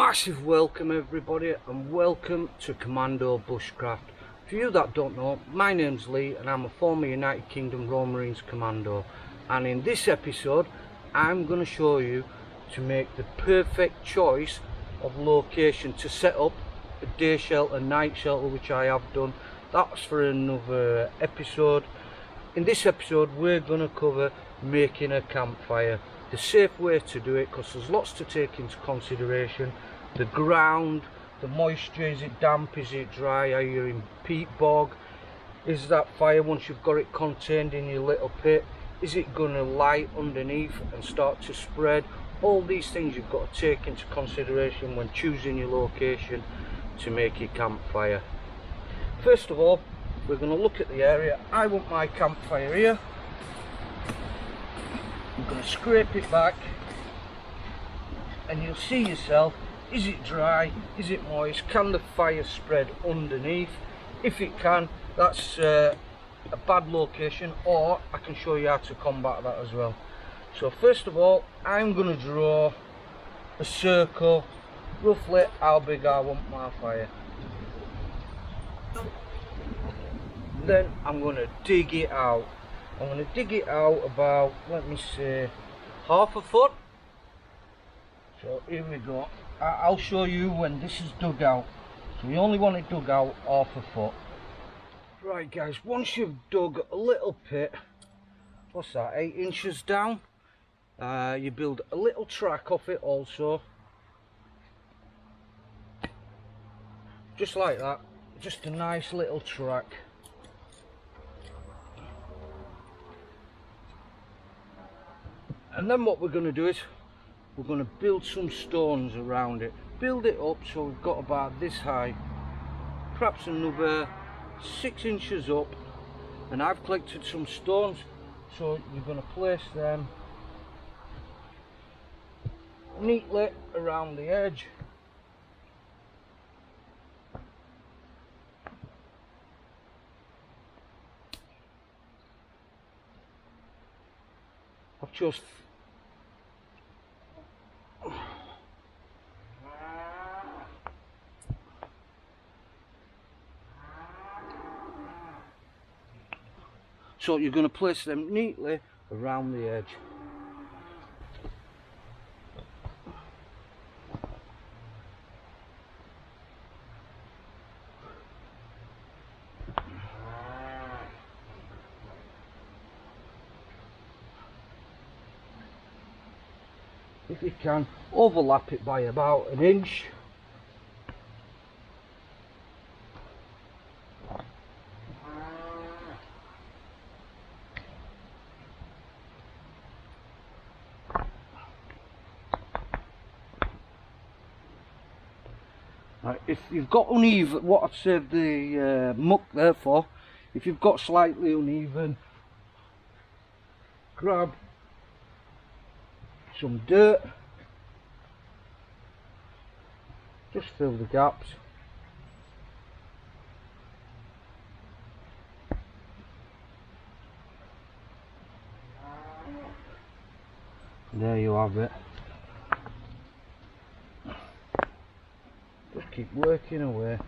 Massive welcome everybody, and welcome to Commando Bushcraft. For you that don't know, my name's Lee and I'm a former United Kingdom Royal Marines Commando, and in this episode I'm going to show you to make the perfect choice of location to set up a day shelter, night shelter, which I have done. That's for another episode. In this episode we're going to cover making a campfire, the safe way to do it, because there's lots to take into consideration. The ground, the moisture, is it damp, is it dry, are you in peat bog, is that fire, once you've got it contained in your little pit, is it going to light underneath and start to spread? All these things you've got to take into consideration when choosing your location to make your campfire. First of all, we're going to look at the area. I want my campfire here. I'm going to scrape it back and you'll see yourself, is it dry, is it moist, can the fire spread underneath? If it can, that's a bad location, or I can show you how to combat that as well. So first of all, I'm going to draw a circle, roughly how big I want my fire. Then I'm going to dig it out. I'm going to dig it out about, let me say, half a foot. So here we go. I'll show you when this is dug out. So you only want it dug out half a foot. Right guys, once you've dug a little pit, what's that, 8 inches down, you build a little track off it also. Just like that, just a nice little track. And then what we're going to do is we're going to build some stones around it. Build it up so we've got about this high, perhaps another 6 inches up. And I've collected some stones, so you're going to place them neatly around the edge. I've just so you're going to place them neatly around the edge. If you can, overlap it by about an inch. Right, if you've got uneven, what I've saved the muck there for, if you've got slightly uneven, grab some dirt, just fill the gaps. There you have it. Just keep working away.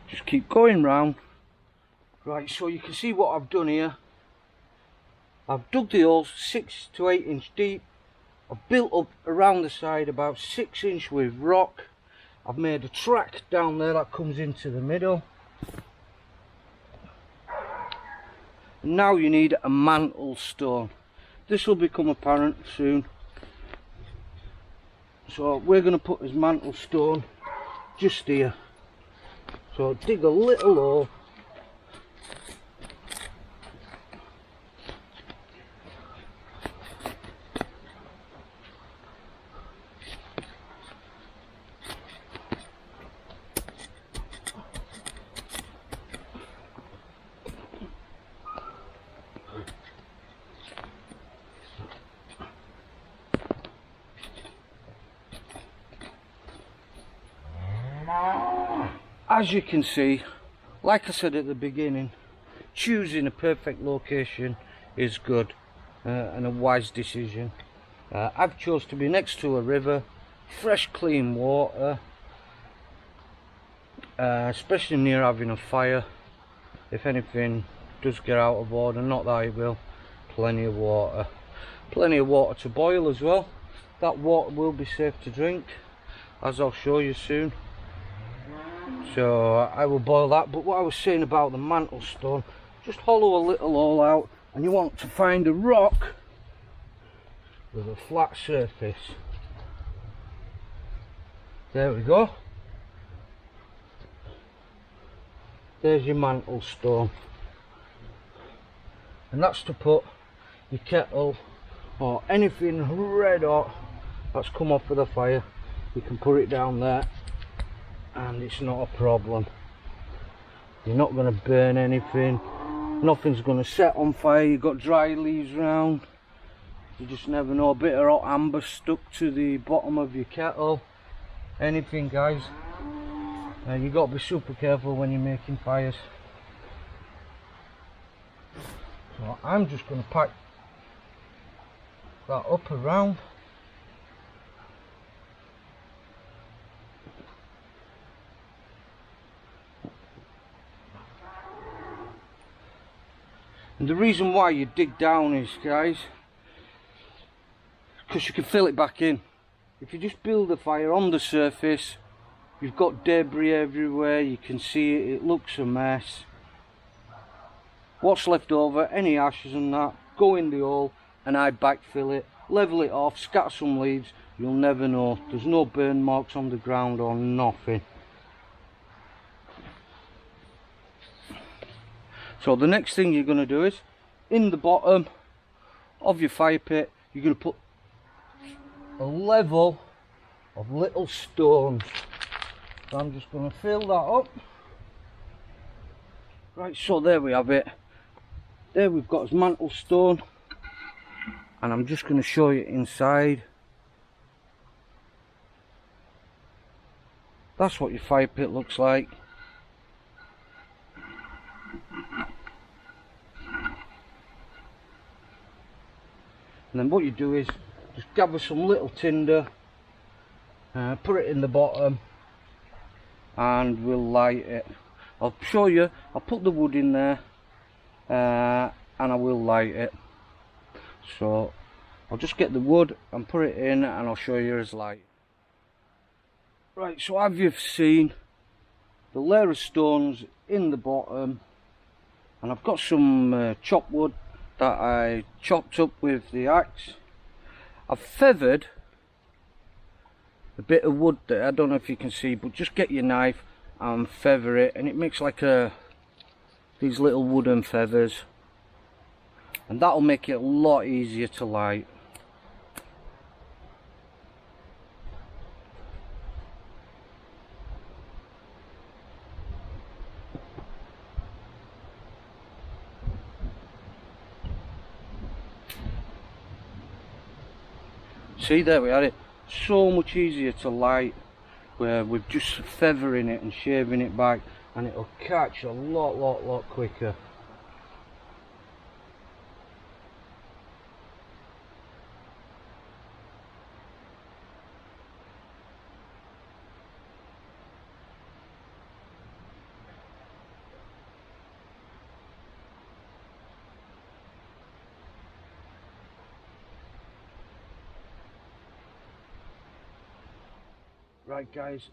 Just keep going round. Right, so you can see what I've done here. I've dug the holes 6 to 8 inch deep. I've built up around the side about 6 inch with rock. I've made a track down there that comes into the middle. Now you need a mantle stone. This will become apparent soon. So we're going to put this mantle stone just here. So dig a little hole as you can see, like I said at the beginning, choosing a perfect location is good and a wise decision. I've chose to be next to a river, fresh clean water, especially near having a fire. If anything does get out of order, not that it will, plenty of water to boil as well. That water will be safe to drink, as I'll show you soon. So I will boil that. But what I was saying about the mantle stone, just hollow a little hole out, and you want to find a rock with a flat surface. There we go. There's your mantle stone, and that's to put your kettle or anything red hot that's come off of the fire. You can put it down there and it's not a problem. You're not going to burn anything, nothing's going to set on fire. You've got dry leaves around, you just never know. A bit of hot amber stuck to the bottom of your kettle, anything, guys. You've got to be super careful when you're making fires. So I'm just going to pack that up around. And the reason why you dig down is, guys, because you can fill it back in. If you just build a fire on the surface, you've got debris everywhere, you can see it, it looks a mess. What's left over, any ashes and that, go in the hole and I backfill it, level it off, scatter some leaves, you'll never know. There's no burn marks on the ground or nothing. So the next thing you're going to do is, in the bottom of your fire pit, you're going to put a level of little stones. So I'm just going to fill that up. Right, so there we have it. There we've got his mantle stone, and I'm just going to show you inside. That's what your fire pit looks like. And then what you do is just gather some little tinder, put it in the bottom, and we'll light it. I'll show you, I'll put the wood in there and I will light it. So I'll just get the wood and put it in and I'll show you as light. Right, so as you've seen, the layer of stones in the bottom, and I've got some chopped wood that I chopped up with the axe. I've feathered a bit of wood there, I don't know if you can see, but just get your knife and feather it, and it makes like these little wooden feathers, and that'll make it a lot easier to light. See, there we had it. So much easier to light where we're just feathering it and shaving it back, and it'll catch a lot quicker. Right, guys,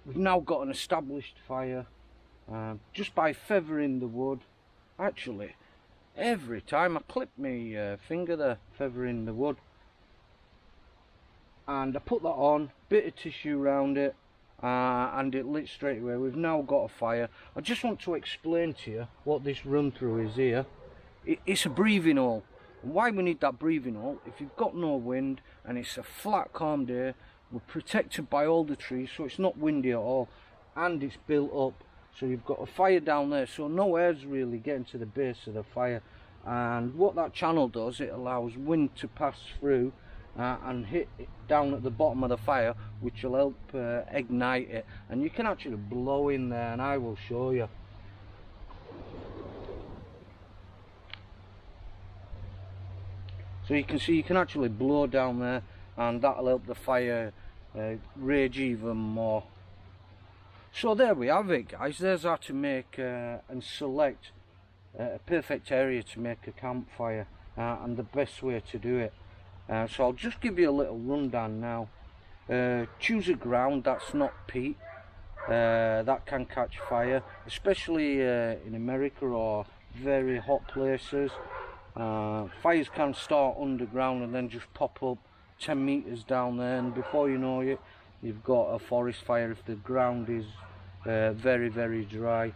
we've now got an established fire just by feathering the wood. Actually, every time I clip my finger there, feathering the wood, and I put that on, bit of tissue around it, and it lit straight away. We've now got a fire. I just want to explain to you what this run through is here. It's a breathing hole. And why we need that breathing hole, if you've got no wind and it's a flat calm day, we're protected by all the trees, so it's not windy at all, and it's built up, so you've got a fire down there, so no air's really getting to the base of the fire. And what that channel does, it allows wind to pass through and hit it down at the bottom of the fire, which will help ignite it, and you can actually blow in there, and I will show you. So you can see you can actually blow down there, and that'll help the fire rage even more. So there we have it, guys. There's how to make and select a perfect area to make a campfire, and the best way to do it. So I'll just give you a little rundown now. Choose a ground that's not peat, that can catch fire, especially in America or very hot places. Fires can start underground and then just pop up 10 meters down there, and before you know it, you've got a forest fire if the ground is very, very dry.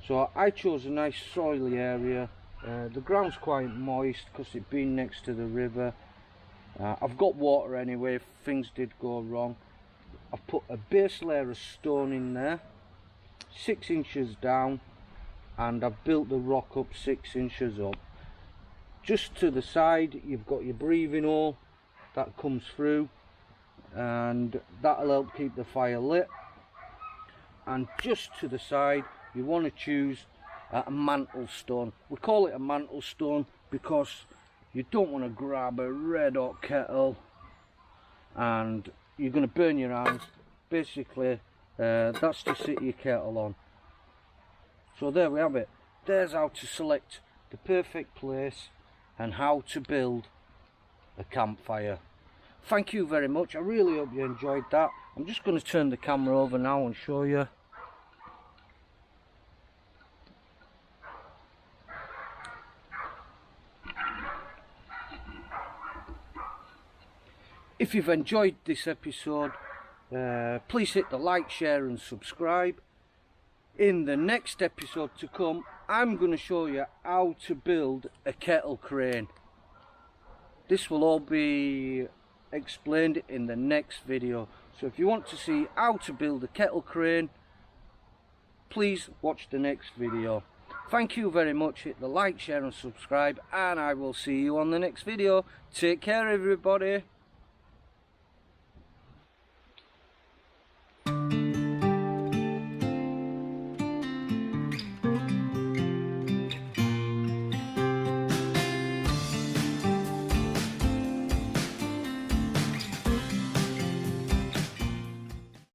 So I chose a nice soily area. The ground's quite moist because it's been next to the river. I've got water anyway if things did go wrong. I've put a base layer of stone in there, 6 inches down, and I've built the rock up 6 inches up. Just to the side you've got your breathing hole that comes through, and that'll help keep the fire lit. And just to the side you want to choose a mantle stone. We call it a mantle stone because you don't want to grab a red hot kettle and you're going to burn your hands. Basically that's to sit your kettle on. So there we have it. There's how to select the perfect place and how to build a campfire. Thank you very much. I really hope you enjoyed that. I'm just going to turn the camera over now and show you. If you've enjoyed this episode, please hit the like, share and subscribe. In the next episode to come, I'm going to show you how to build a kettle crane. This will all be explained in the next video. So if you want to see how to build a kettle crane, please watch the next video. Thank you very much. Hit the like, share and subscribe, and I will see you on the next video. Take care, everybody.